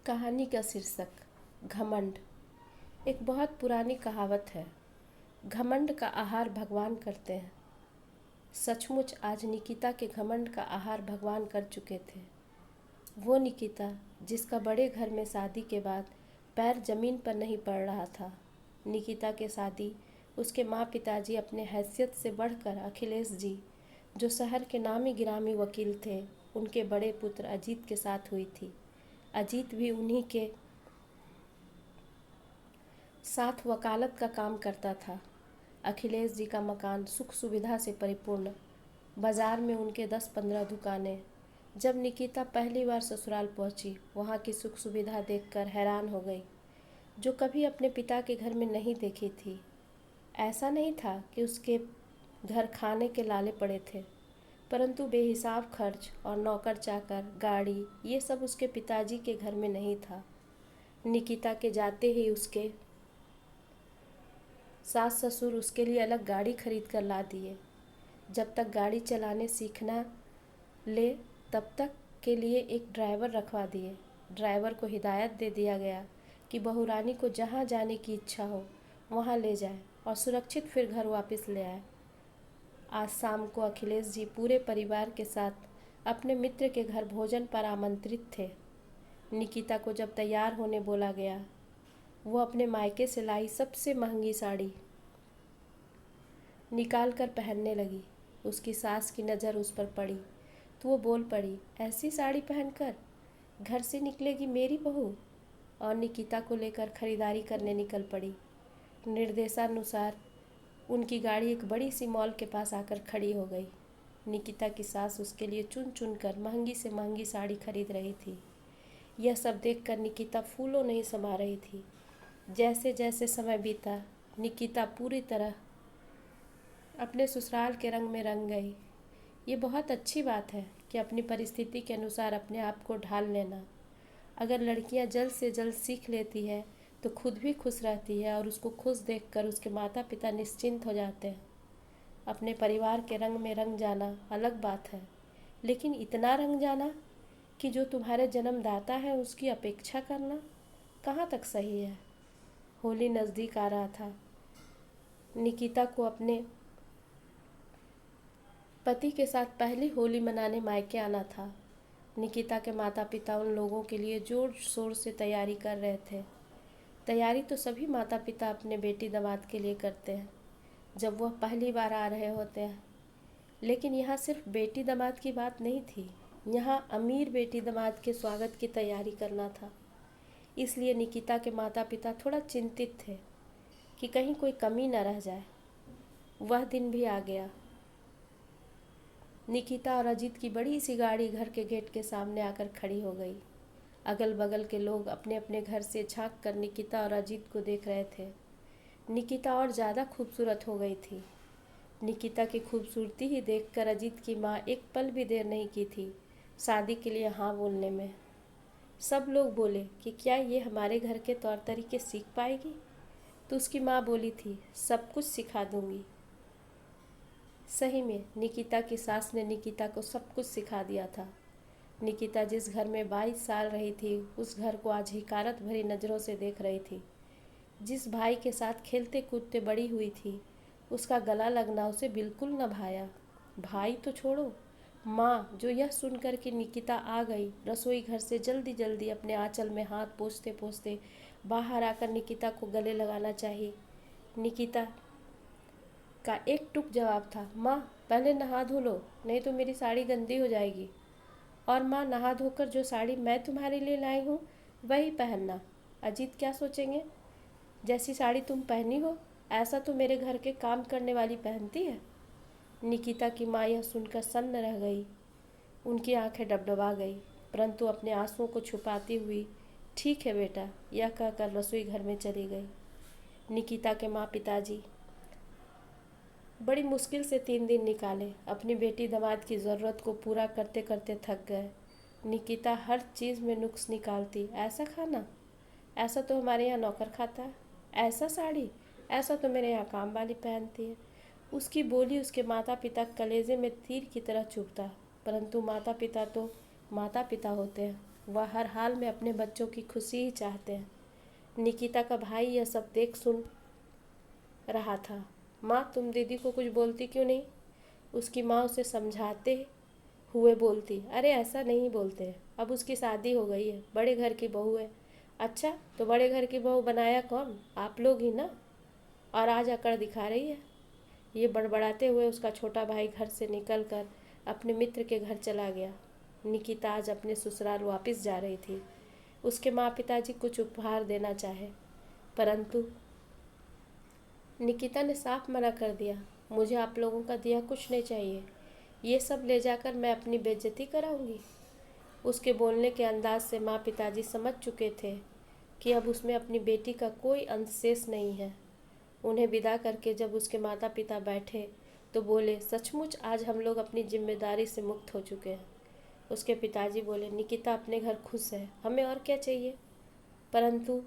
कहानी का शीर्षक घमंड। एक बहुत पुरानी कहावत है, घमंड का आहार भगवान करते हैं। सचमुच आज निकिता के घमंड का आहार भगवान कर चुके थे। वो निकिता जिसका बड़े घर में शादी के बाद पैर जमीन पर नहीं पड़ रहा था। निकिता के शादी उसके माँ पिताजी अपने हैसियत से बढ़कर अखिलेश जी, जो शहर के नामी गिरामी वकील थे, उनके बड़े पुत्र अजीत के साथ हुई थी। अजीत भी उन्हीं के साथ वकालत का काम करता था। अखिलेश जी का मकान सुख सुविधा से परिपूर्ण, बाजार में उनके 10-15 दुकानें। जब निकिता पहली बार ससुराल पहुंची, वहां की सुख सुविधा देखकर हैरान हो गई, जो कभी अपने पिता के घर में नहीं देखी थी। ऐसा नहीं था कि उसके घर खाने के लाले पड़े थे, परंतु बेहिसाब खर्च और नौकर चाकर, गाड़ी, ये सब उसके पिताजी के घर में नहीं था। निकिता के जाते ही उसके सास ससुर उसके लिए अलग गाड़ी खरीद कर ला दिए। जब तक गाड़ी चलाने सीखना ले, तब तक के लिए एक ड्राइवर रखवा दिए। ड्राइवर को हिदायत दे दिया गया कि बहुरानी को जहाँ जाने की इच्छा हो वहाँ ले जाए और सुरक्षित फिर घर वापस ले आए। आज शाम को अखिलेश जी पूरे परिवार के साथ अपने मित्र के घर भोजन पर आमंत्रित थे। निकिता को जब तैयार होने बोला गया, वो अपने मायके से लाई सबसे महंगी साड़ी निकाल कर पहनने लगी। उसकी सास की नज़र उस पर पड़ी तो वो बोल पड़ी, ऐसी साड़ी पहनकर घर से निकलेगी मेरी बहू? और निकिता को लेकर खरीदारी करने निकल पड़ी। निर्देशानुसार उनकी गाड़ी एक बड़ी सी मॉल के पास आकर खड़ी हो गई। निकिता की सास उसके लिए चुन चुन कर महंगी से महंगी साड़ी खरीद रही थी। यह सब देखकर निकिता फूलों नहीं समा रही थी। जैसे जैसे समय बीता, निकिता पूरी तरह अपने ससुराल के रंग में रंग गई। ये बहुत अच्छी बात है कि अपनी परिस्थिति के अनुसार अपने आप को ढाल लेना। अगर लड़कियां जल्द से जल्द सीख लेती है तो खुद भी खुश रहती है और उसको खुश देखकर उसके माता पिता निश्चिंत हो जाते हैं। अपने परिवार के रंग में रंग जाना अलग बात है, लेकिन इतना रंग जाना कि जो तुम्हारे जन्मदाता है उसकी अपेक्षा करना कहाँ तक सही है। होली नज़दीक आ रहा था। निकिता को अपने पति के साथ पहली होली मनाने मायके आना था। निकिता के माता पिता उन लोगों के लिए जोर शोर से तैयारी कर रहे थे। तैयारी तो सभी माता पिता अपने बेटी दामाद के लिए करते हैं जब वह पहली बार आ रहे होते हैं, लेकिन यहाँ सिर्फ बेटी दामाद की बात नहीं थी। यहाँ अमीर बेटी दामाद के स्वागत की तैयारी करना था। इसलिए निकिता के माता पिता थोड़ा चिंतित थे कि कहीं कोई कमी न रह जाए। वह दिन भी आ गया। निकिता और अजीत की बड़ी सी गाड़ी घर के गेट के सामने आकर खड़ी हो गई। अगल बगल के लोग अपने अपने घर से झांक कर निकिता और अजीत को देख रहे थे। निकिता और ज़्यादा खूबसूरत हो गई थी। निकिता की खूबसूरती ही देखकर अजीत की माँ एक पल भी देर नहीं की थी शादी के लिए हाँ बोलने में। सब लोग बोले कि क्या ये हमारे घर के तौर तरीके सीख पाएगी? तो उसकी माँ बोली थी, सब कुछ सिखा दूंगी। सही में निकिता की सास ने निकिता को सब कुछ सिखा दिया था। निकिता जिस घर में 22 साल रही थी, उस घर को आज हिकारत भरी नज़रों से देख रही थी। जिस भाई के साथ खेलते कूदते बड़ी हुई थी, उसका गला लगना उसे बिल्कुल न भाया। भाई तो छोड़ो, माँ जो यह सुनकर कि निकिता आ गई, रसोई घर से जल्दी जल्दी अपने आंचल में हाथ पोंछते पोंछते बाहर आकर निकिता को गले लगाना चाहिए। निकिता का एक टुक जवाब था, माँ पहले नहा धो लो, नहीं तो मेरी साड़ी गंदी हो जाएगी। और माँ नहा धोकर जो साड़ी मैं तुम्हारे लिए लाई हूँ वही पहनना। अजीत क्या सोचेंगे? जैसी साड़ी तुम पहनी हो ऐसा तो मेरे घर के काम करने वाली पहनती है। निकिता की माँ यह सुनकर सन्न रह गई। उनकी आंखें डबडबा गई, परंतु अपने आंसुओं को छुपाती हुई ठीक है बेटा यह कहकर रसोई घर में चली गई। निकिता के माँ पिताजी बड़ी मुश्किल से 3 दिन निकाले। अपनी बेटी दामाद की ज़रूरत को पूरा करते करते थक गए। निकिता हर चीज़ में नुक्स निकालती, ऐसा खाना, ऐसा तो हमारे यहाँ नौकर खाता है, ऐसा साड़ी, ऐसा तो मेरे यहाँ काम वाली पहनती है। उसकी बोली उसके माता पिता कलेजे में तीर की तरह चुभता, परंतु माता पिता तो माता पिता होते हैं। वह हर हाल में अपने बच्चों की खुशी ही चाहते हैं। निकिता का भाई यह सब देख सुन रहा था। माँ, तुम दीदी को कुछ बोलती क्यों नहीं? उसकी माँ उसे समझाते हुए बोलती, अरे ऐसा नहीं बोलते, अब उसकी शादी हो गई है, बड़े घर की बहू है। अच्छा, तो बड़े घर की बहू बनाया कौन? आप लोग ही ना। और आज अकड़ दिखा रही है। ये बड़बड़ाते हुए उसका छोटा भाई घर से निकलकर अपने मित्र के घर चला गया। निकिता आज अपने ससुराल वापस जा रही थी। उसके माँ पिताजी कुछ उपहार देना चाहे, परंतु निकिता ने साफ मना कर दिया। मुझे आप लोगों का दिया कुछ नहीं चाहिए, ये सब ले जाकर मैं अपनी बेइज्जती कराऊंगी। उसके बोलने के अंदाज से माँ पिताजी समझ चुके थे कि अब उसमें अपनी बेटी का कोई अंश शेष नहीं है। उन्हें विदा करके जब उसके माता पिता बैठे तो बोले, सचमुच आज हम लोग अपनी जिम्मेदारी से मुक्त हो चुके हैं। उसके पिताजी बोले, निकिता अपने घर खुश है, हमें और क्या चाहिए? परंतु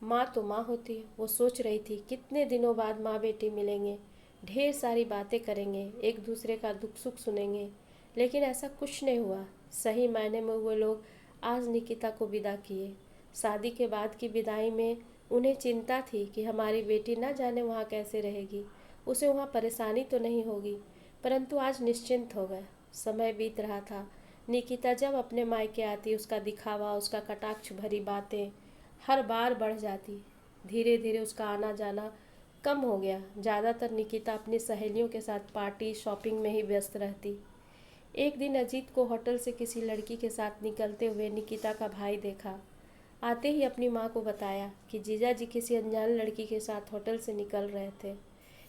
माँ तो माँ होती है। वो सोच रही थी कितने दिनों बाद माँ बेटी मिलेंगे, ढेर सारी बातें करेंगे, एक दूसरे का दुख सुख सुनेंगे, लेकिन ऐसा कुछ नहीं हुआ। सही मायने में वो लोग आज निकिता को विदा किए। शादी के बाद की विदाई में उन्हें चिंता थी कि हमारी बेटी ना जाने वहाँ कैसे रहेगी, उसे वहाँ परेशानी तो नहीं होगी, परंतु आज निश्चिंत हो गए। समय बीत रहा था। निकिता जब अपने मायके आती उसका दिखावा, उसका कटाक्ष भरी बातें हर बार बढ़ जाती। धीरे धीरे उसका आना जाना कम हो गया। ज़्यादातर निकिता अपनी सहेलियों के साथ पार्टी शॉपिंग में ही व्यस्त रहती। एक दिन अजीत को होटल से किसी लड़की के साथ निकलते हुए निकिता का भाई देखा। आते ही अपनी माँ को बताया कि जीजा जी किसी अनजान लड़की के साथ होटल से निकल रहे थे।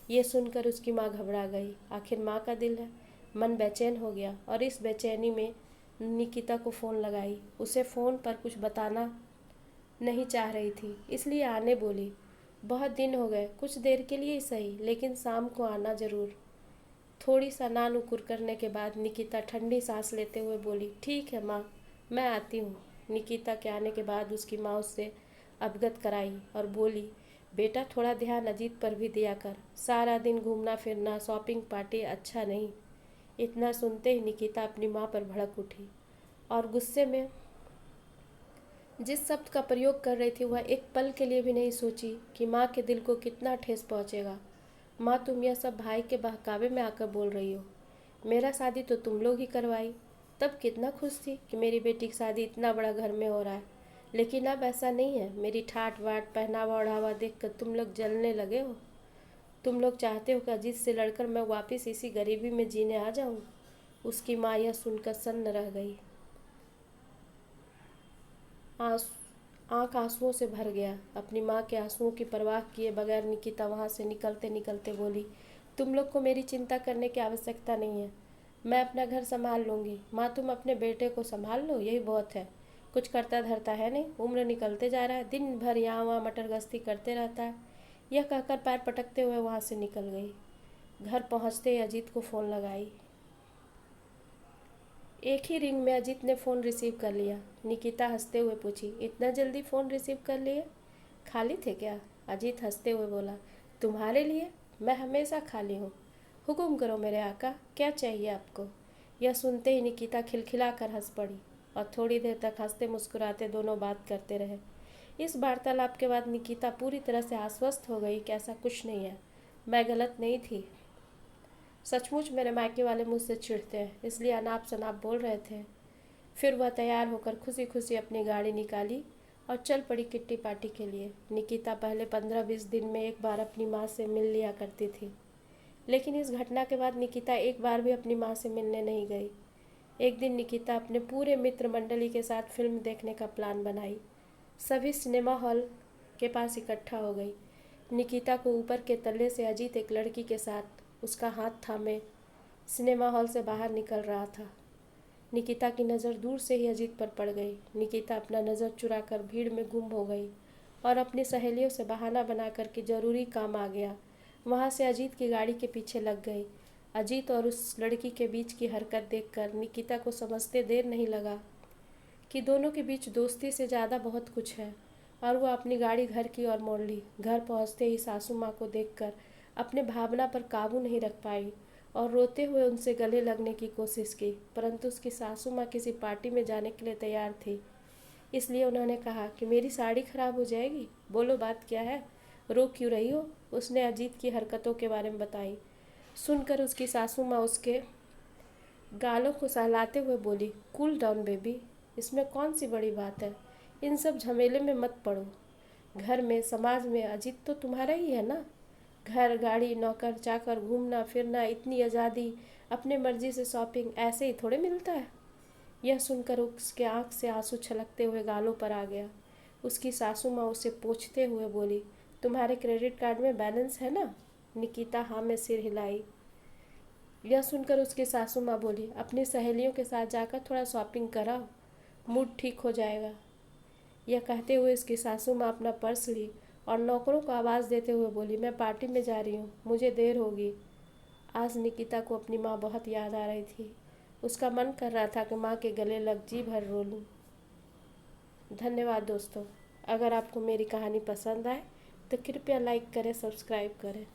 ये सुनकर उसकी माँ घबरा गई। आखिर माँ का दिल है। मन बेचैन हो गया और इस बेचैनी में निकिता को फ़ोन लगाई। उसे फ़ोन पर कुछ बताना नहीं चाह रही थी, इसलिए आने बोली। बहुत दिन हो गए, कुछ देर के लिए ही सही, लेकिन शाम को आना ज़रूर। थोड़ी सा ना नुकुर करने के बाद निकिता ठंडी सांस लेते हुए बोली, ठीक है माँ, मैं आती हूँ। निकिता के आने के बाद उसकी माँ उससे अवगत कराई और बोली, बेटा थोड़ा ध्यान अजीत पर भी दिया कर, सारा दिन घूमना फिरना शॉपिंग पार्टी अच्छा नहीं। इतना सुनते ही निकिता अपनी माँ पर भड़क उठी और गुस्से में जिस शब्द का प्रयोग कर रही थी वह एक पल के लिए भी नहीं सोची कि माँ के दिल को कितना ठेस पहुँचेगा। माँ, तुम यह सब भाई के बहकावे में आकर बोल रही हो। मेरा शादी तो तुम लोग ही करवाई। तब कितना खुश थी कि मेरी बेटी की शादी इतना बड़ा घर में हो रहा है, लेकिन अब ऐसा नहीं है। मेरी ठाट बाट पहनावा ओढ़ावा देख कर तुम लोग जलने लगे हो। तुम लोग चाहते हो कि अजीत से लड़कर मैं वापस इसी गरीबी में जीने आ जाऊँ। उसकी माँ यह सुनकर सन्न रह गई। आँख आंसुओं से भर गया। अपनी माँ के आंसुओं की परवाह किए बगैर निकिता वहाँ से निकलते निकलते बोली, तुम लोग को मेरी चिंता करने की आवश्यकता नहीं है, मैं अपना घर संभाल लूँगी। माँ, तुम अपने बेटे को संभाल लो, यही बहुत है। कुछ करता धरता है नहीं, उम्र निकलते जा रहा है, दिन भर यहाँ वहाँ मटर गश्ती करते रहता है। यह कहकर पैर पटकते हुए वहाँ से निकल गई। घर पहुँचते ही अजीत को फ़ोन लगाई। एक ही रिंग में अजीत ने फ़ोन रिसीव कर लिया। निकिता हंसते हुए पूछी, इतना जल्दी फ़ोन रिसीव कर लिए? खाली थे क्या? अजीत हंसते हुए बोला, तुम्हारे लिए मैं हमेशा खाली हूँ। हुक्म करो मेरे आका, क्या चाहिए आपको? यह सुनते ही निकिता खिलखिला कर हंस पड़ी और थोड़ी देर तक हंसते मुस्कुराते दोनों बात करते रहे। इस वार्तालाप के बाद निकिता पूरी तरह से आश्वस्त हो गई कि ऐसा कुछ नहीं है, मैं गलत नहीं थी। सचमुच मेरे मायके वाले मुझसे चिढ़ते हैं, इसलिए अनाप शनाप बोल रहे थे। फिर वह तैयार होकर खुशी खुशी अपनी गाड़ी निकाली और चल पड़ी किट्टी पार्टी के लिए। निकिता पहले 15-20 दिन में एक बार अपनी माँ से मिल लिया करती थी, लेकिन इस घटना के बाद निकिता एक बार भी अपनी माँ से मिलने नहीं गई। एक दिन निकिता अपने पूरे मित्र मंडली के साथ फिल्म देखने का प्लान बनाई। सभी सिनेमा हॉल के पास इकट्ठा हो गई। निकिता को ऊपर के तल्ले से अजीत एक लड़की के साथ उसका हाथ थामे सिनेमा हॉल से बाहर निकल रहा था। निकिता की नज़र दूर से ही अजीत पर पड़ गई। निकिता अपना नज़र चुराकर भीड़ में गुम हो गई और अपनी सहेलियों से बहाना बनाकर कि जरूरी काम आ गया, वहाँ से अजीत की गाड़ी के पीछे लग गई। अजीत और उस लड़की के बीच की हरकत देखकर निकिता को समझते देर नहीं लगा कि दोनों के बीच दोस्ती से ज़्यादा बहुत कुछ है, और वह अपनी गाड़ी घर की ओर मोड़ ली। घर पहुँचते ही सासू माँ को देखकर अपने भावना पर काबू नहीं रख पाई और रोते हुए उनसे गले लगने की कोशिश की, परंतु उसकी सासू माँ किसी पार्टी में जाने के लिए तैयार थी। इसलिए उन्होंने कहा कि मेरी साड़ी खराब हो जाएगी, बोलो बात क्या है, रो क्यों रही हो। उसने अजीत की हरकतों के बारे में बताई। सुनकर उसकी सासू माँ उसके गालों को सहलाते हुए बोली, कूल डाउन बेबी, इसमें कौन सी बड़ी बात है, इन सब झमेले में मत पड़ो। घर में समाज में अजीत तो तुम्हारा ही है ना। घर गाड़ी नौकर चाकर घूमना फिरना, इतनी आज़ादी, अपने मर्जी से शॉपिंग ऐसे ही थोड़े मिलता है। यह सुनकर उसके आंख से आंसू छलकते हुए गालों पर आ गया। उसकी सासू माँ उसे पोंछते हुए बोली, तुम्हारे क्रेडिट कार्ड में बैलेंस है ना। निकिता हाँ में सिर हिलाई। यह सुनकर उसकी सासू माँ बोली, अपनी सहेलियों के साथ जाकर थोड़ा शॉपिंग कराओ, मूड ठीक हो जाएगा। यह कहते हुए उसकी सासू माँ अपना पर्स ली और नौकरों को आवाज़ देते हुए बोली, मैं पार्टी में जा रही हूँ, मुझे देर होगी। आज निकिता को अपनी माँ बहुत याद आ रही थी। उसका मन कर रहा था कि माँ के गले लग जी भर रो लूँ। धन्यवाद दोस्तों। अगर आपको मेरी कहानी पसंद आए तो कृपया लाइक करें, सब्सक्राइब करें।